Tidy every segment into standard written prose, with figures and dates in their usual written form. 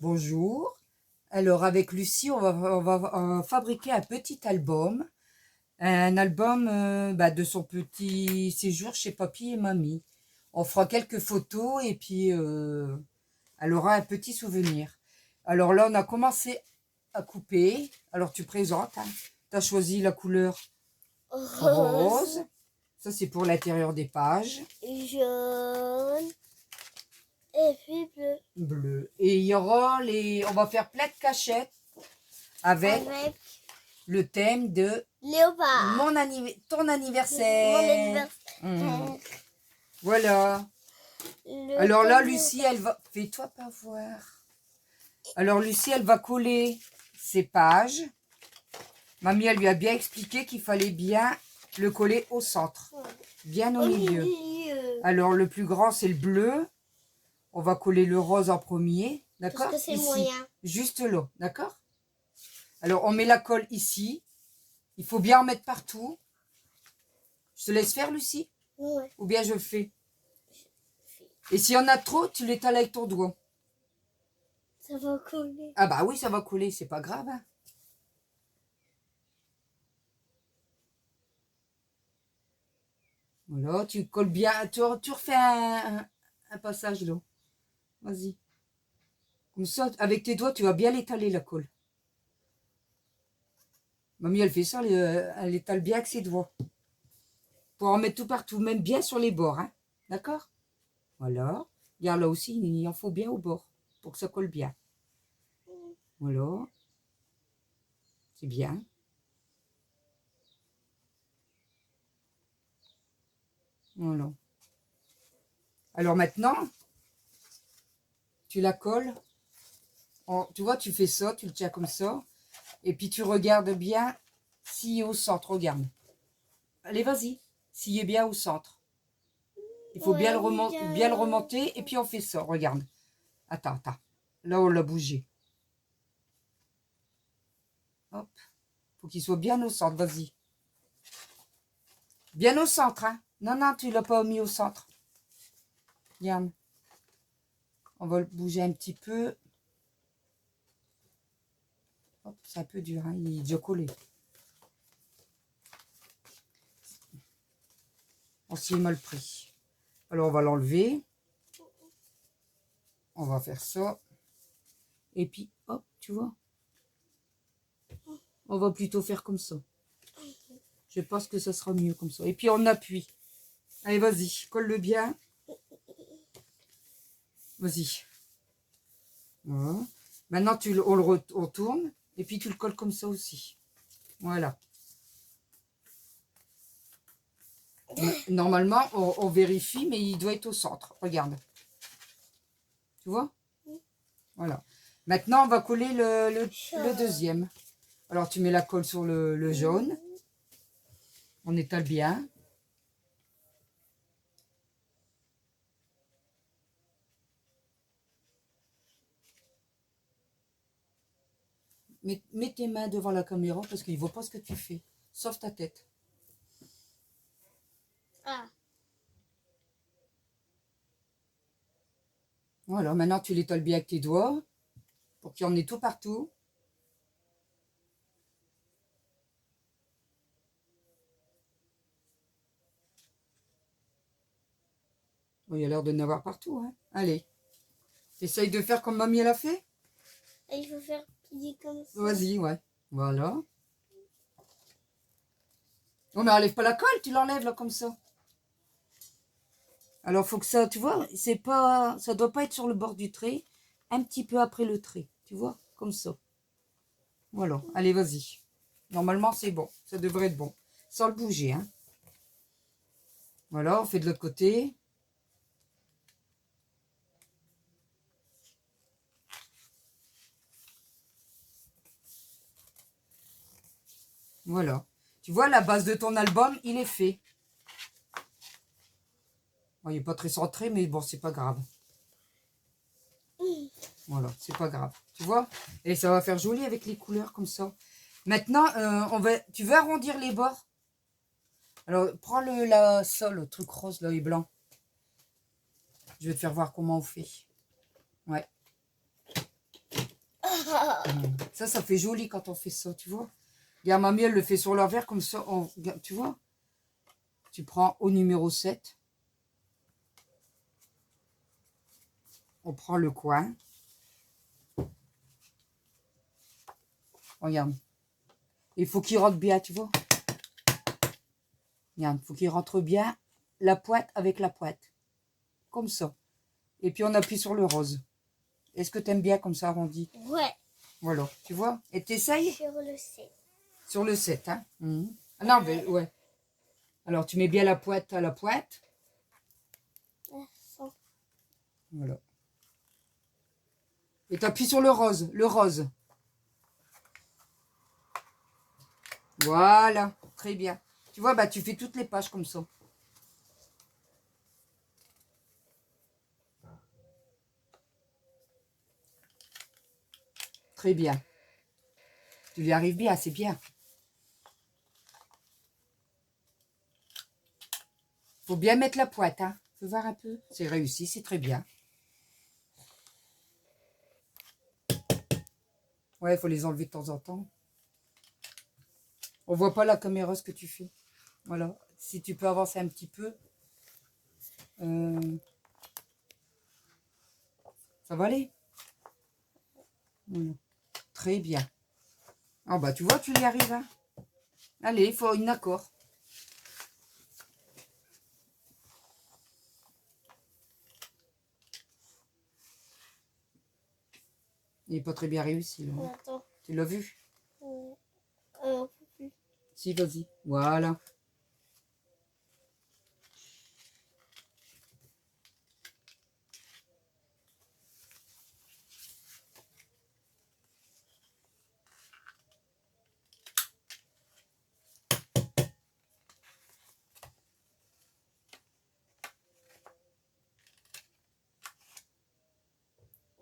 Bonjour. Alors avec Lucie, on va fabriquer un petit album. Un album de son petit séjour chez papy et mamie. On fera quelques photos et puis elle aura un petit souvenir. Alors là, on a commencé à couper. Alors tu présentes. Hein. Tu as choisi la couleur rose. Ça, c'est pour l'intérieur des pages. Jaune. Et puis bleu. Bleu. Et il y aura on va faire plein de cachettes avec le thème de léopard. ton anniversaire. Mon anniversaire. Voilà. Alors là, Lucie, elle va... Fais-toi pas voir. Alors Lucie, elle va coller ses pages. Mamie, elle lui a bien expliqué qu'il fallait bien le coller au centre. Bien au milieu. Alors le plus grand, c'est le bleu. On va coller le rose en premier. D'accord? Parce que c'est ici. Moyen. Juste là. D'accord? Alors, on met la colle ici. Il faut bien en mettre partout. Je te laisse faire, Lucie? Ouais. Ou bien je le fais? Et s'il y en a trop, tu l'étales avec ton doigt. Ça va coller. Ah bah oui, ça va coller, c'est pas grave. Hein. Voilà, tu colles bien. Tu refais un passage là. Vas-y. Comme ça, avec tes doigts, tu vas bien l'étaler la colle. Mamie, elle fait ça, elle étale bien avec ses doigts. Pour en mettre tout partout, même bien sur les bords. Hein. D'accord? Voilà. Regarde là aussi, il en faut bien au bord pour que ça colle bien. Voilà. C'est bien. Voilà. Alors maintenant, tu la colles. Tu vois, tu fais ça, tu le tiens comme ça. Et puis tu regardes bien s'il est au centre. Regarde. Allez, vas-y. S'il est bien au centre. Il faut bien le remonter. Et puis on fait ça. Regarde. Attends. Là, on l'a bougé. Hop. Faut qu'il soit bien au centre. Vas-y. Bien au centre. Hein. Non, tu ne l'as pas mis au centre. Regarde. On va le bouger un petit peu. Hop, c'est un peu dur. Hein. Il est déjà collé. On s'y est mal pris. Alors, on va l'enlever. On va faire ça. Et puis, hop, tu vois. On va plutôt faire comme ça. Je pense que ça sera mieux comme ça. Et puis, on appuie. Allez, vas-y, colle-le bien. Vas-y. Voilà. Maintenant, on le retourne. Et puis, tu le colles comme ça aussi. Voilà. Normalement, on vérifie, mais il doit être au centre. Regarde. Tu vois? Voilà. Maintenant, on va coller le deuxième. Alors, tu mets la colle sur le jaune. On étale bien. Mets tes mains devant la caméra parce qu'il ne voit pas ce que tu fais. Sauf ta tête. Ah. Voilà, maintenant tu l'étales bien avec tes doigts pour qu'il y en ait tout partout. Bon, il y a l'air de n'avoir partout. Hein. Allez, essaye de faire comme mamie elle a fait. Et il faut faire plier comme ça. Vas-y, ouais. Voilà. Oh, mais enlève pas la colle, tu l'enlèves là comme ça. Alors, faut que ça, tu vois, ça doit pas être sur le bord du trait, un petit peu après le trait, tu vois, comme ça. Voilà, allez, vas-y. Normalement, c'est bon, ça devrait être bon, sans le bouger, hein. Voilà, on fait de l'autre côté. Voilà. Tu vois, la base de ton album, il est fait. Bon, il n'est pas très centré, mais bon, c'est pas grave. Voilà, c'est pas grave. Tu vois? Et ça va faire joli avec les couleurs comme ça. Maintenant, tu veux arrondir les bords? Alors, prends le truc rose là et blanc. Je vais te faire voir comment on fait. Ouais. Ça fait joli quand on fait ça, tu vois. Regarde, mamie, elle le fait sur l'envers comme ça. Tu vois. Tu prends au numéro 7. On prend le coin. Regarde. Il faut qu'il rentre bien, tu vois. Regarde, il faut qu'il rentre bien la pointe avec la pointe. Comme ça. Et puis on appuie sur le rose. Est-ce que tu aimes bien comme ça arrondi? Ouais. Voilà, tu vois. Et t'essayes? Sur le 7. Sur le 7, hein. Ah non, mais ouais. Alors, tu mets bien la pointe à la pointe. Voilà. Et tu appuies sur le rose. Le rose. Voilà. Très bien. Tu vois, bah, tu fais toutes les pages comme ça. Très bien. Tu y arrives bien, c'est bien. Faut bien mettre la pointe, hein. Faut voir un peu. C'est réussi, c'est très bien. Ouais, il faut les enlever de temps en temps. On voit pas la caméra ce que tu fais. Voilà. Si tu peux avancer un petit peu. Ça va aller. Voilà. Très bien. Ah bah tu vois, tu y arrives. Hein. Allez, il faut une accord. Il n'est pas très bien réussi. Là. Attends. Tu l'as vu? Un peu plus. Si, vas-y. Voilà.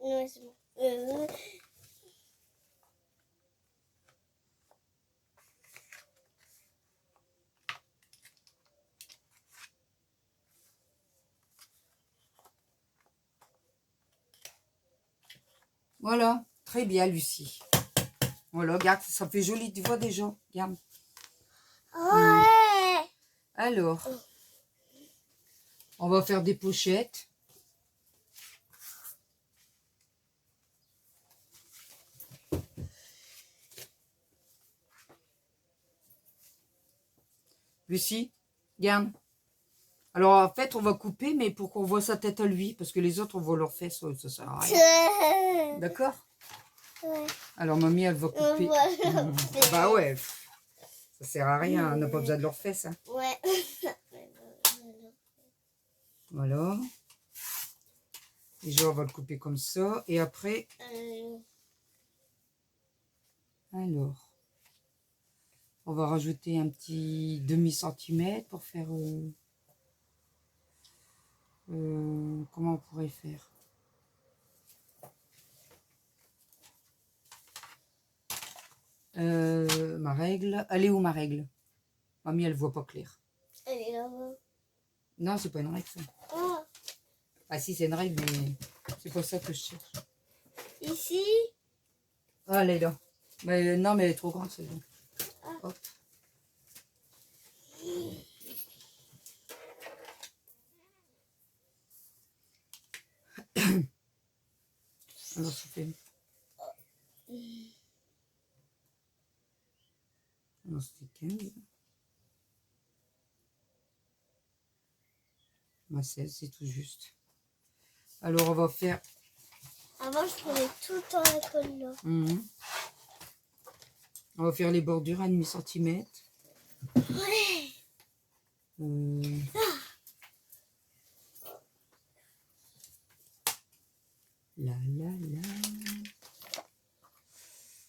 Ouais, c'est bon. Voilà. Très bien, Lucie. Voilà, regarde, ça fait joli. Tu vois déjà? Regarde. Ouais. Alors, on va faire des pochettes. Lucie, regarde. Alors, en fait, on va couper, mais pour qu'on voit sa tête à lui, parce que les autres, on voit leurs fesses, ça sert à rien. D'accord? Ouais. Alors, mamie, elle va couper. Voilà. Bah ouais, ça sert à rien, on n'a pas besoin de leurs fesses. Hein. Ouais. Voilà. Déjà, on va le couper comme ça. Et après, alors, on va rajouter un petit demi-centimètre pour faire... comment on pourrait faire? Ma règle. Elle est où ma règle? Mamie, elle voit pas clair. Elle est là-bas. Non, c'est pas une règle, ça. Ah, Ah si, c'est une règle, mais c'est pas ça que je cherche. ici. Ah, elle est là. Mais, non, mais elle est trop grande, c'est bon. Hop. Alors, ça fait... Alors, c'était 15. Ma 16, c'est tout juste. Alors, on va faire... Avant, je prenais tout le temps la colle là. On va faire les bordures à demi-centimètre. Ouais. La la la.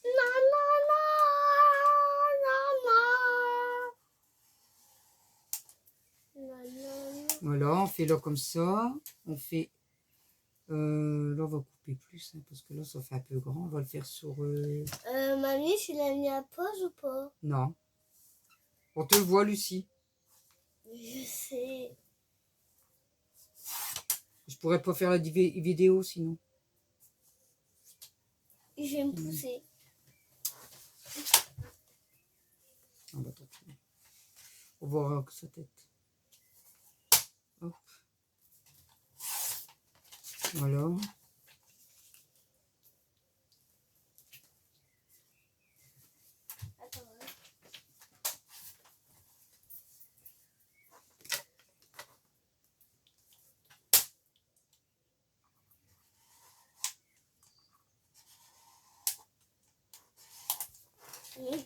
La la la la la la. Voilà, on fait là comme ça. On fait... là, on va couper plus, hein, parce que là, ça fait un peu grand. On va le faire sur... Mamie, tu l'as mis à pause ou pas? Non. On te voit, Lucie. Je sais. Je pourrais pas faire la vidéo, sinon. Je vais me pousser. Ah bah, tant pis. On va voir que sa tête. Hop. Voilà. Attends, hein. Oui.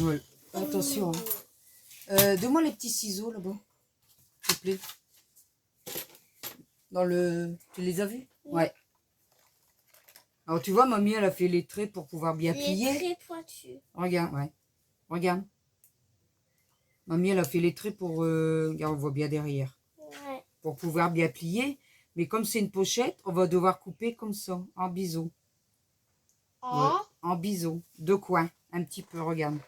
Ouais. Attention. Donne-moi les petits ciseaux là-bas. S'il te plaît. Dans le... Tu les as vus? Ouais. Alors tu vois, mamie, elle a fait les traits pour pouvoir bien Il est plier. très pointu. Regarde, ouais. Regarde. Mamie, elle a fait les traits pour... Regarde, on voit bien derrière. Ouais. Pour pouvoir bien plier. Mais comme c'est une pochette, on va devoir couper comme ça, en biseau. Oh. Ouais, en biseau. Deux coins. Un petit peu, regarde.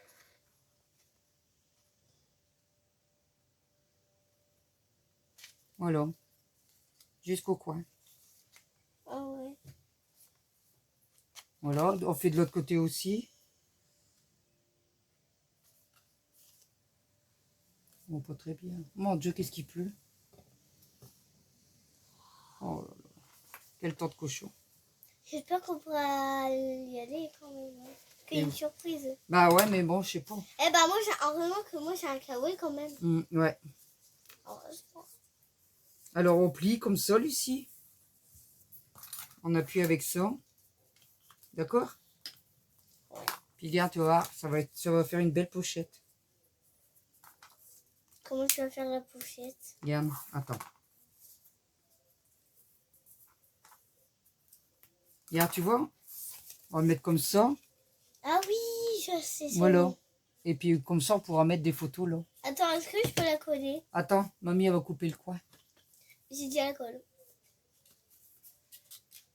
Voilà. Jusqu'au coin. Ah ouais. Voilà. On fait de l'autre côté aussi. Bon, pas très bien. Mon Dieu, qu'est-ce qu'il pleut. Oh là là. Quel temps de cochon. J'espère qu'on pourra y aller quand même. Hein. Qu'il y ait une surprise. Bah ouais, mais bon, je sais pas. Eh ben moi, heureusement que moi j'ai un kawaii quand même. Ouais. Heureusement. Alors, on plie comme ça, Lucie. On appuie avec ça. D'accord? Ouais. Puis regarde, tu vas voir, ça va faire une belle pochette. Comment tu vas faire la pochette? Regarde, attends. Regarde, tu vois? On va le mettre comme ça. Ah oui, je sais. Voilà. Et puis comme ça, on pourra mettre des photos là. Attends, est-ce que je peux la coller? Attends, mamie, elle va couper le coin. J'ai dit la colle.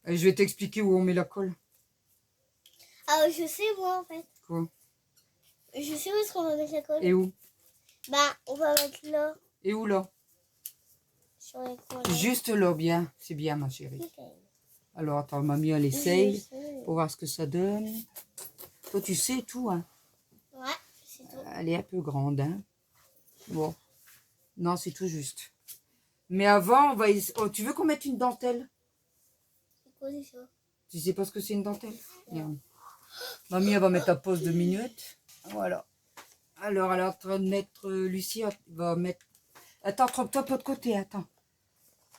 Et je vais t'expliquer où on met la colle. Ah, je sais moi en fait. Quoi? Je sais où est-ce qu'on va mettre la colle. Et où? Bah, on va mettre là, Et où là? sur les coins. Juste là, bien. C'est bien, ma chérie. Ok. Alors, attends, mamie, elle Je essaye sais. pour voir ce que ça donne. Toi, tu sais tout, hein? Ouais, c'est tout. Elle est un peu grande, hein? Bon. Non, c'est tout juste. Mais avant, on va... Oh, tu veux qu'on mette une dentelle? C'est quoi ça? Tu sais pas ce que c'est une dentelle? Regarde. Mamie, elle va mettre à pause 2 minutes. Voilà. Alors, elle est en train de mettre... Lucie va mettre... Attends, trompe-toi pas de côté, attends.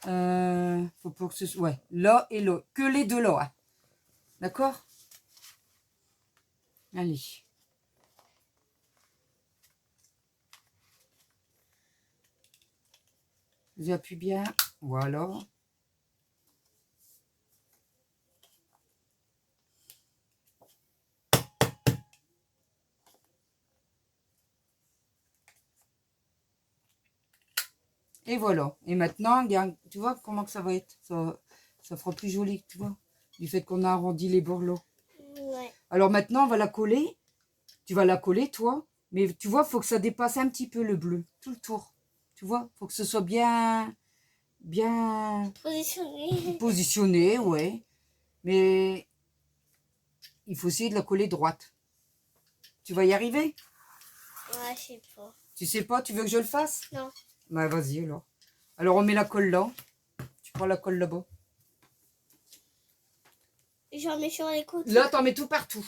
Faut pas que ce soit... Ouais, là et là. Que les deux là, hein. D'accord? Allez. Vous appuyez bien. Voilà. Et voilà. Et maintenant, regarde, tu vois comment que ça va être. Ça fera plus joli, tu vois. Du fait qu'on a arrondi les bords là. Ouais. Alors maintenant, on va la coller. Tu vas la coller, toi. Mais tu vois, il faut que ça dépasse un petit peu le bleu. Tout le tour. Tu vois, il faut que ce soit bien Positionné. positionné, ouais. Mais il faut essayer de la coller droite. Tu vas y arriver? Ouais, je sais pas. Tu sais pas, tu veux que je le fasse? Non. Bah vas-y alors. Alors on met la colle là. Tu prends la colle là-bas. J'en mets sur les côtés. Là, t'en mets tout partout.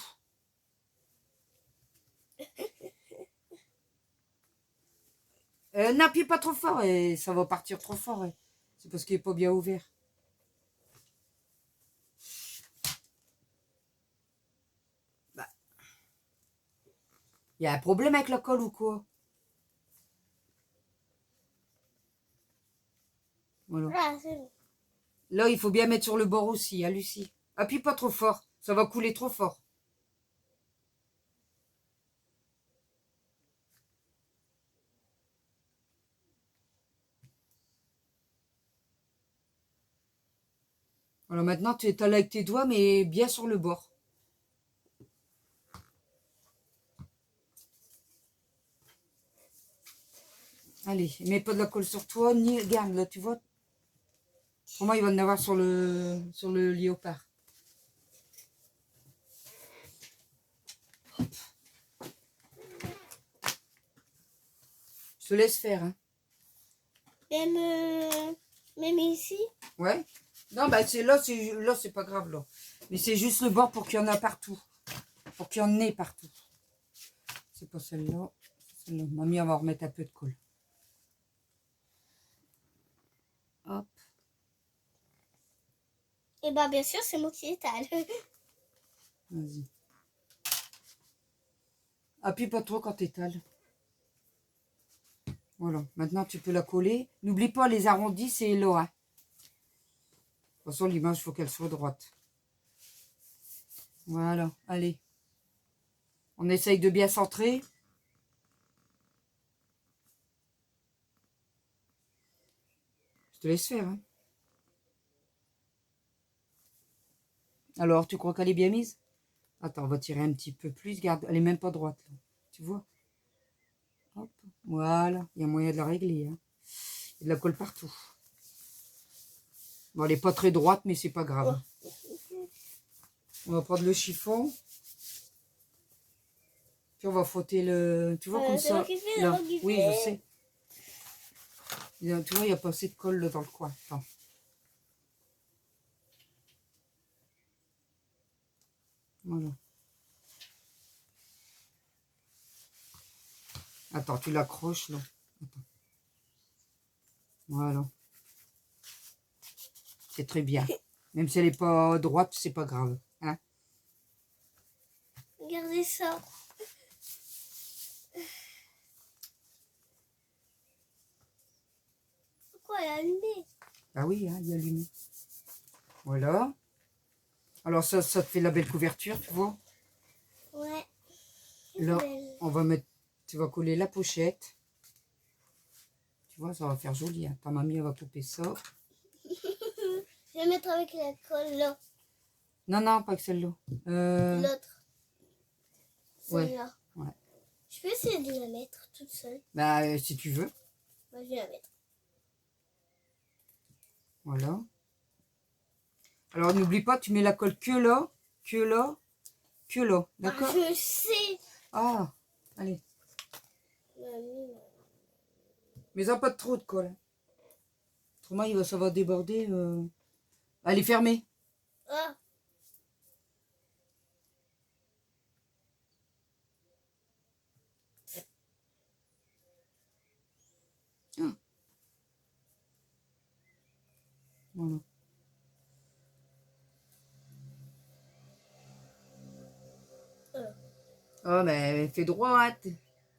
N'appuie pas trop fort et ça va partir trop fort. Ouais. C'est parce qu'il n'est pas bien ouvert. Bah. Il y a un problème avec la colle ou quoi? Voilà. Ah, c'est bon. Là, il faut bien mettre sur le bord aussi, hein, Lucie. Appuie pas trop fort. Ça va couler trop fort. Alors maintenant, tu étales avec tes doigts, mais bien sur le bord. Allez, mets pas de la colle sur toi, ni... Regarde, là, tu vois. Pour moi, il va en avoir sur le léopard. Je te laisse faire, hein. Même ici. Ouais. Non, bah c'est pas grave, là. Mais c'est juste le bord pour qu'il y en a partout. Pour qu'il y en ait partout. C'est pas celle-là. Celle-là. Mamie, on va remettre un peu de colle. Hop. Et bah bien sûr, c'est moi qui étale. Vas-y. Appuie pas trop quand t'étales. Voilà. Maintenant, tu peux la coller. N'oublie pas, les arrondis, c'est là, hein. De toute façon, l'image, il faut qu'elle soit droite. Voilà. Allez. On essaye de bien centrer. Je te laisse faire, hein. Alors, tu crois qu'elle est bien mise? Attends, on va tirer un petit peu plus. Regarde, elle est même pas droite, là. Tu vois? Hop. Voilà. Il y a moyen de la régler, hein. Il y a de la colle partout. Bon, elle n'est pas très droite, mais c'est pas grave. On va prendre le chiffon. Puis on va frotter le... Tu vois, comme c'est ça. moi qui fais, Là. c'est moi qui Oui, fais. je sais. Tu vois, il n'y a pas assez de colle là, dans le coin. Attends. Voilà. Attends, tu l'accroches là. Attends. Voilà. C'est très bien. Même si elle n'est pas droite, c'est pas grave. Hein? Regardez ça. Pourquoi elle a allumé? Ah oui, hein, il y a allumé. Voilà. Alors ça te fait la belle couverture, tu vois. Ouais. Là, Belle. on va mettre... Tu vas coller la pochette. Tu vois, ça va faire joli. Hein. Ta mamie, elle va couper ça. Je vais mettre avec la colle là. Non, non, pas que celle-là. L'autre. Ouais. Celle-là. Ouais. Je peux essayer de la mettre toute seule. Bah, si tu veux. Moi, je vais la mettre. Voilà. Alors, n'oublie pas, tu mets la colle que là, que là, que là. D'accord? Ah, je sais. Ah, allez. Mais ça pas de trop de colle. Hein. Autrement, ça va déborder. Allez, fermez. Ah. Ah. Voilà. Ah, mais fais droite.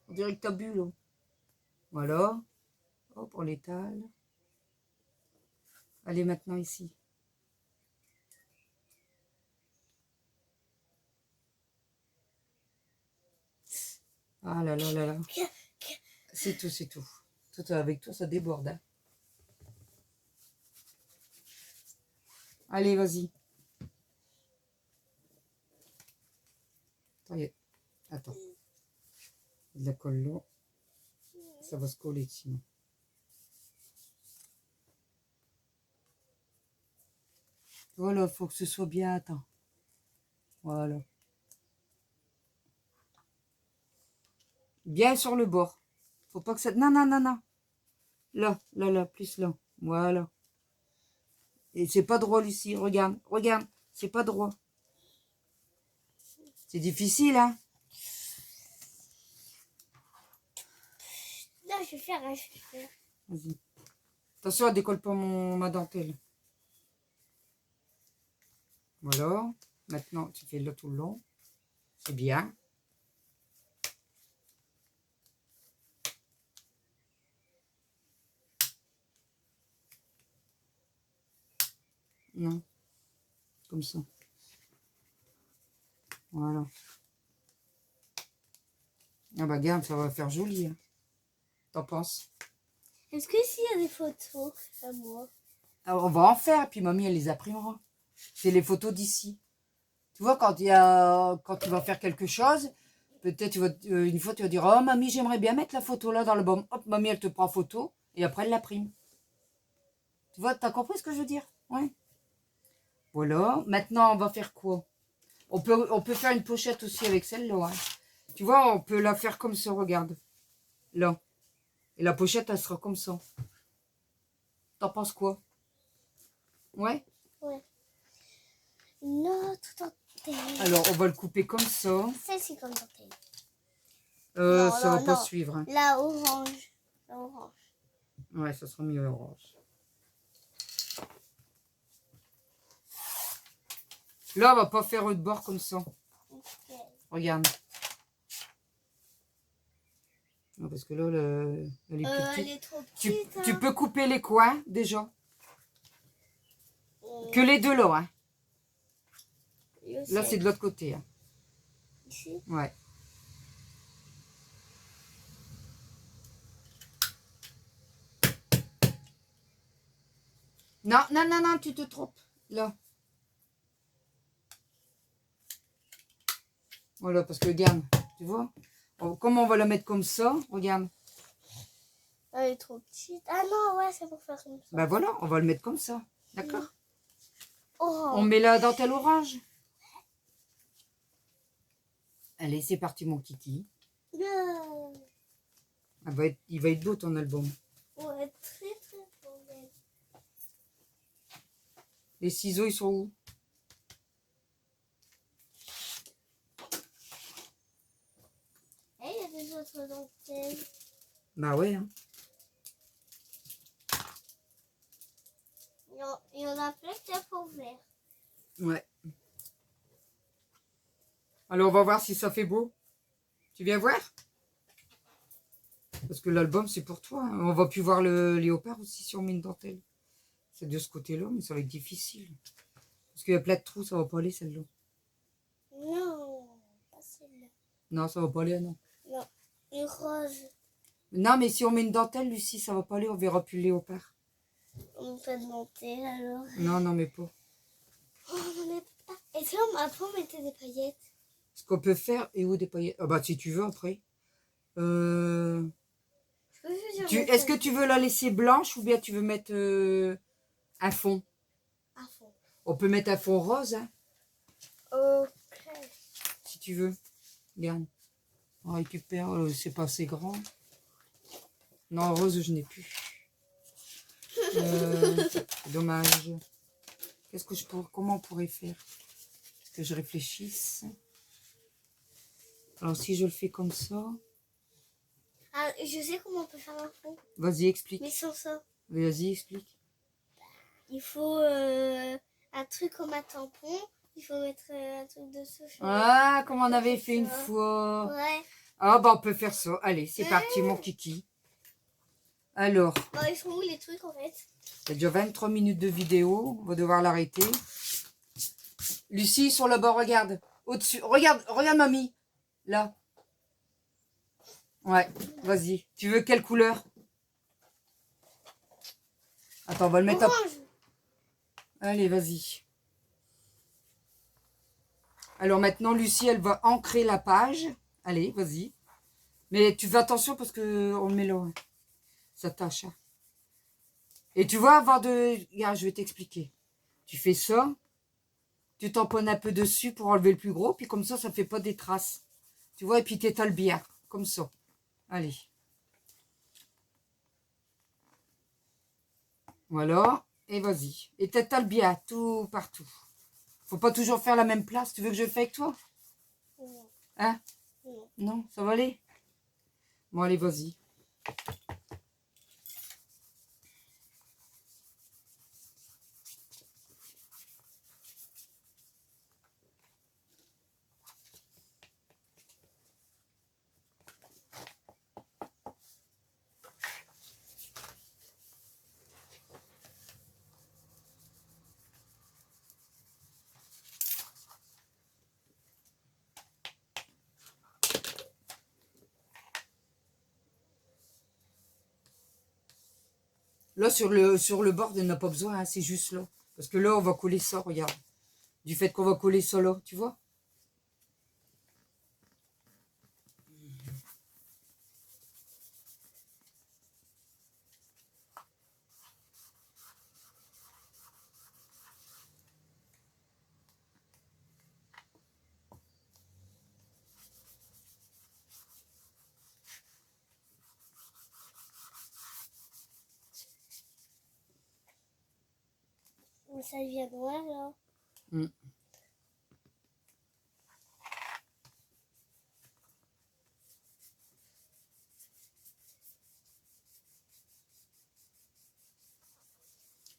On dirait que t'as bu, là. Voilà. Hop, on l'étale. Allez, maintenant ici. Ah là là là là. C'est tout, c'est tout. Tout avec toi, ça déborde. Hein. Allez, vas-y. Attends. De la colle là. Ça va se coller sinon. Voilà, faut que ce soit bien. Attends. Voilà. Bien sur le bord. Faut pas que ça... Non, non, non, non. Là, là, là, plus là. Voilà. Et c'est pas droit, Lucie. Regarde, regarde. C'est pas droit. C'est difficile, hein. Là, je vais faire. Je vais faire. Vas-y. Attention, elle décolle pas ma dentelle. Voilà. Maintenant, tu fais là tout le long. C'est bien. Non. Comme ça. Voilà. Ah bah regarde, ça va faire joli. Hein. T'en penses? Est-ce que s'il y a des photos à moi? Alors, on va en faire, puis mamie, elle les imprimera. C'est les photos d'ici. Tu vois, quand tu vas faire quelque chose, peut-être une fois tu vas dire, oh mamie, j'aimerais bien mettre la photo là dans l'album. Hop, mamie, elle te prend photo et après elle la prime. Tu vois, t'as compris ce que je veux dire? Ouais. Voilà. Maintenant, on va faire quoi? On peut faire une pochette aussi avec celle-là. Hein. Tu vois, on peut la faire comme ça, regarde. Là. Et la pochette, elle sera comme ça. T'en penses quoi? Ouais? Ouais. Une autre dentelle. Alors, on va le couper comme ça. Celle-ci comme dentelle. Non, Ça va non, pas non. suivre. Hein. La orange. La orange. Ouais, ça sera mieux orange. Là, on va pas faire de bord comme ça. Ok. Regarde. Non, parce que là, elle est plus Elle petite. est trop petite. Tu hein. peux couper les coins, déjà. Euh, Que les deux là. Hein. je Là, sais. c'est de l'autre côté. Hein. Ici. Ouais. Non, non, non, non, tu te trompes. Là. Voilà, parce que regarde, tu vois. Comment on va la mettre comme ça? Regarde. Elle est trop petite. Ah non, ouais, c'est pour faire comme ça. Ben voilà, on va le mettre comme ça. D'accord? On Orange. met la dentelle orange. Allez, c'est parti, mon kiki. Yeah. Il va être beau, ton album. Ouais, très très belle. Les ciseaux, ils sont où? Et il y a des autres dentelles. Bah ouais. Hein. Il y en a plein qui sont pour vert. Ouais. Alors, on va voir si ça fait beau. Tu viens voir? Parce que l'album, c'est pour toi. Hein. On va plus voir le léopard aussi si on met une dentelle. C'est de ce côté-là, mais ça va être difficile. Parce qu'il y a plein de trous, ça va pas aller, celle-là. Non, pas celle-là. Non, ça va pas aller, non. Non, une rose. Non, mais si on met une dentelle, Lucie, ça va pas aller, on verra plus le léopard. On fait de dentelle alors. Non, non, mais pas. Oh, on n'en met pas. Et si après on mettait des paillettes? Ce qu'on peut faire, et où des paillettes? Ah bah, si tu veux, après. Est-ce que tu veux la laisser blanche ou bien tu veux mettre un fond? À fond. On peut mettre un fond rose, hein, Ok. si tu veux. Regarde. On récupère, c'est pas assez grand. Non, rose, je n'ai plus. Dommage. Comment on pourrait faire? Que je réfléchisse. Alors, si je le fais comme ça. Ah, je sais comment on peut faire un fond. Vas-y, explique. Mais sans ça. Vas-y, explique. Il faut un truc comme un tampon. Il faut mettre un truc dessus. Ah, comme on avait fait une fois. Ouais. Ah, bah, on peut faire ça. Allez, c'est parti, mon kiki. Alors, Bon, ils sont où les trucs en fait? il y a déjà 23 minutes de vidéo. On va devoir l'arrêter. Lucie, sur le bord, regarde. Au-dessus. Regarde, regarde, mamie. Là. Ouais, vas-y. Tu veux quelle couleur? Attends, on va le mettre Orange. Allez, vas-y. Alors maintenant, Lucie, elle va ancrer la page. Allez, vas-y. Mais tu fais attention parce que on le met là. Ça tâche. Hein. Et tu vois, avant de... Regarde, je vais t'expliquer. Tu fais ça. Tu tamponnes un peu dessus pour enlever le plus gros. Puis comme ça ne fait pas des traces. Tu vois, et puis tu étales bien. Comme ça. Allez. Voilà. Et vas-y. Et t'étales bien, tout partout. Faut pas toujours faire la même place. Tu veux que je le fasse avec toi? Non. Hein? Non. Non, ça va aller? Bon, allez, vas-y. Là, sur le bord, il n'y en a pas besoin, hein, c'est juste là. Parce que là, on va coller ça, regarde. Du fait qu'on va coller solo, tu vois. Ça devient noir là. Mm.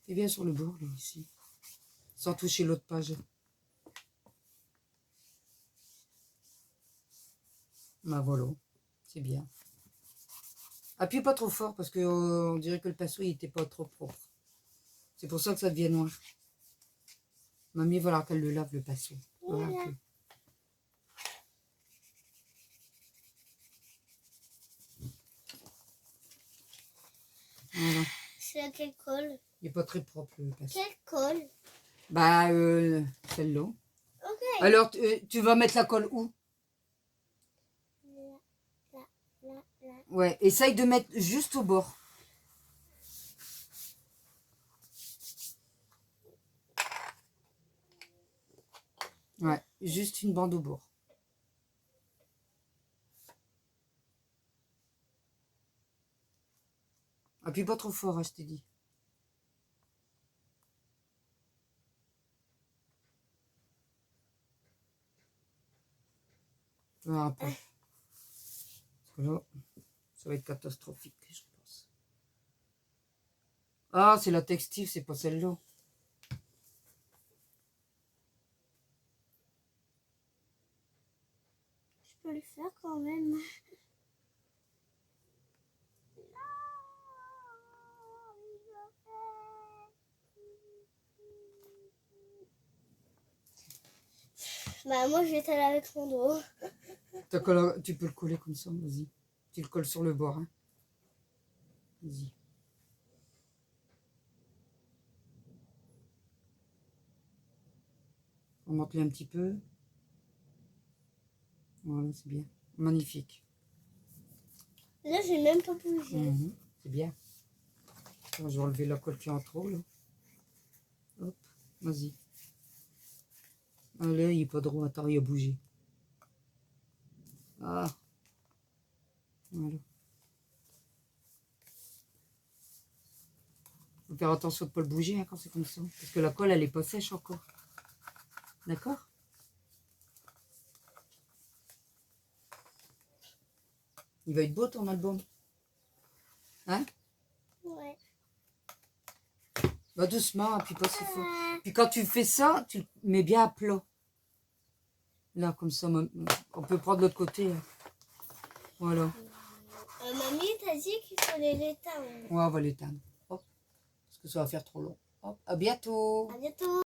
Et bien sur le bord, là, ici. Sans toucher l'autre page. Bah voilà, c'est bien. Appuie pas trop fort parce que on dirait que le pinceau il était pas trop propre. C'est pour ça que ça devient noir. Mamie, voilà qu'elle le lave le pinceau. Voilà Voilà. que- Voilà. C'est à quelle colle? Il est pas très propre le pinceau. Quelle colle? Bah, celle-là. Ok. Alors, tu vas mettre la colle où? Là. Ouais, essaye de mettre juste au bord. Ouais, juste une bande au bord. Appuie pas trop fort, hein, je t'ai dit. Voilà un peu. Parce que là, ça va être catastrophique, je pense. Ah, c'est la textile, c'est pas celle-là. Je peux le faire quand même. Bah moi je vais t'aller avec mon dos. Tu peux le coller comme ça, vas-y. Tu le colles sur le bord. Hein. Vas-y. Remonte-le un petit peu. Voilà, c'est bien. Magnifique. Là j'ai même pas bougé. Mhm, c'est bien. Alors, je vais enlever la colle qui est en trop, là. Hop, vas-y. Allez, il n'est pas droit. Attends, il a bougé. Ah. Voilà. Faut faire attention de ne pas le bouger hein, quand c'est comme ça. Parce que la colle, elle n'est pas sèche encore. D'accord? Il va être beau ton album. Hein? Ouais. Bah doucement, puis pas si fort. Puis quand tu fais ça, tu le mets bien à plat. Là, comme ça, on peut prendre l'autre côté. Hein. Voilà. Mamie t'as dit qu'il fallait l'éteindre. Ouais, on va l'éteindre. Hop. Parce que ça va faire trop long. Hop. À bientôt. À bientôt.